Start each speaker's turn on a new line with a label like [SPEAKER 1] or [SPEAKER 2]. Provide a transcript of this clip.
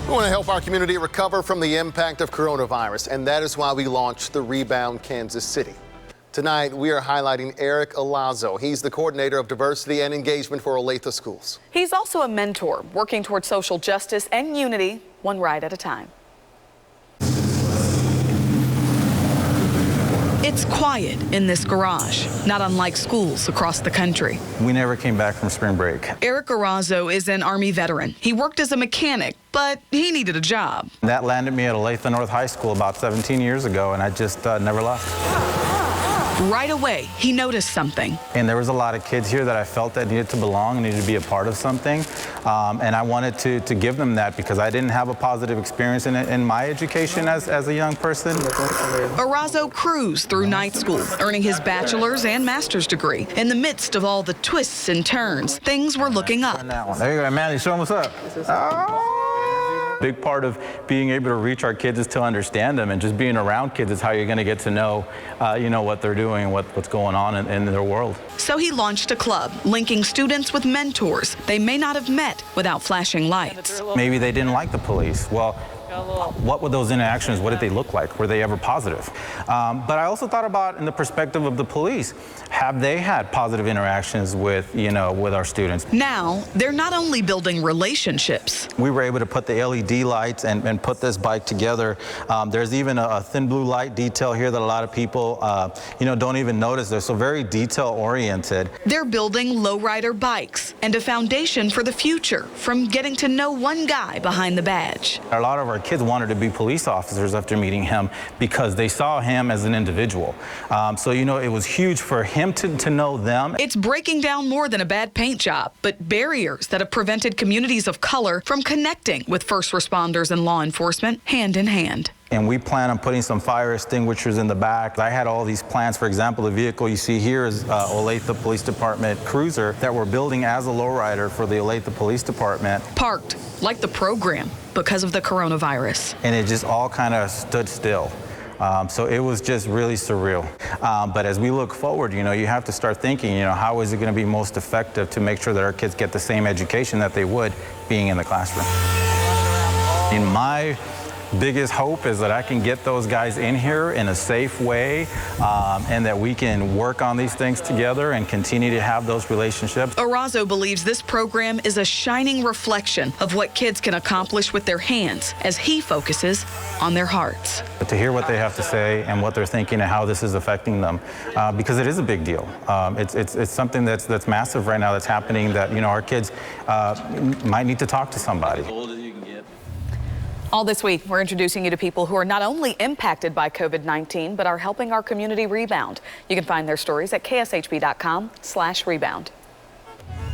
[SPEAKER 1] We want to help our community recover from the impact of coronavirus, and that is why we launched the Rebound Kansas City. Tonight, we are highlighting Erik Erazo. He's the coordinator of diversity and engagement for Olathe Schools.
[SPEAKER 2] He's also a mentor, working towards social justice and unity, one ride at a time. It's quiet in this garage, not unlike schools across the country.
[SPEAKER 3] We never came back from spring break.
[SPEAKER 2] Erik Erazo is an Army veteran. He worked as a mechanic, but he needed a job.
[SPEAKER 3] That landed me at Olathe High School about 17 years ago, and I just never left.
[SPEAKER 2] Right away, he noticed something.
[SPEAKER 3] And there was a lot of kids here that I felt that needed to belong, needed to be a part of something. And I wanted to give them that because I didn't have a positive experience in my education as a young person.
[SPEAKER 2] Erazo cruised through night school, earning his bachelor's and master's degree. In the midst of all the twists and turns, things were looking up.
[SPEAKER 3] There you go, Manny, show them what's up. Oh. Big part of being able to reach our kids is to understand them, and just being around kids is how you're going to get to know, what they're doing and what's going on in their world.
[SPEAKER 2] So he launched a club, linking students with mentors they may not have met without flashing lights.
[SPEAKER 3] Maybe they didn't like the police. Well, what were those interactions? What did they look like? Were they ever positive? But I also thought about in the perspective of the police. Have they had positive interactions with our students?
[SPEAKER 2] Now, they're not only building relationships.
[SPEAKER 3] We were able to put the LED lights and put this bike together. There's even a thin blue light detail here that a lot of people, don't even notice. They're so very detail-oriented.
[SPEAKER 2] They're building lowrider bikes and a foundation for the future from getting to know one guy behind the badge.
[SPEAKER 3] A lot of our kids wanted to be police officers after meeting him because they saw him as an individual. It was huge for him to know them.
[SPEAKER 2] It's breaking down more than a bad paint job, but barriers that have prevented communities of color from connecting with first responders and law enforcement hand in hand.
[SPEAKER 3] And we plan on putting some fire extinguishers in the back. I had all these plans. For example, the vehicle you see here is Olathe Police Department cruiser that we're building as a lowrider for the Olathe Police Department.
[SPEAKER 2] Parked, like the program, because of the coronavirus.
[SPEAKER 3] And it just all kind of stood still. So it was just really surreal. But as we look forward, you have to start thinking, how is it going to be most effective to make sure that our kids get the same education that they would being in the classroom? In my biggest hope is that I can get those guys in here in a safe way and that we can work on these things together and continue to have those relationships.
[SPEAKER 2] Erazo believes this program is a shining reflection of what kids can accomplish with their hands as he focuses on their hearts.
[SPEAKER 3] But to hear what they have to say and what they're thinking and how this is affecting them, because it is a big deal. It's something that's massive right now that's happening that, our kids might need to talk to somebody.
[SPEAKER 2] All this week, we're introducing you to people who are not only impacted by COVID-19, but are helping our community rebound. You can find their stories at kshb.com/rebound.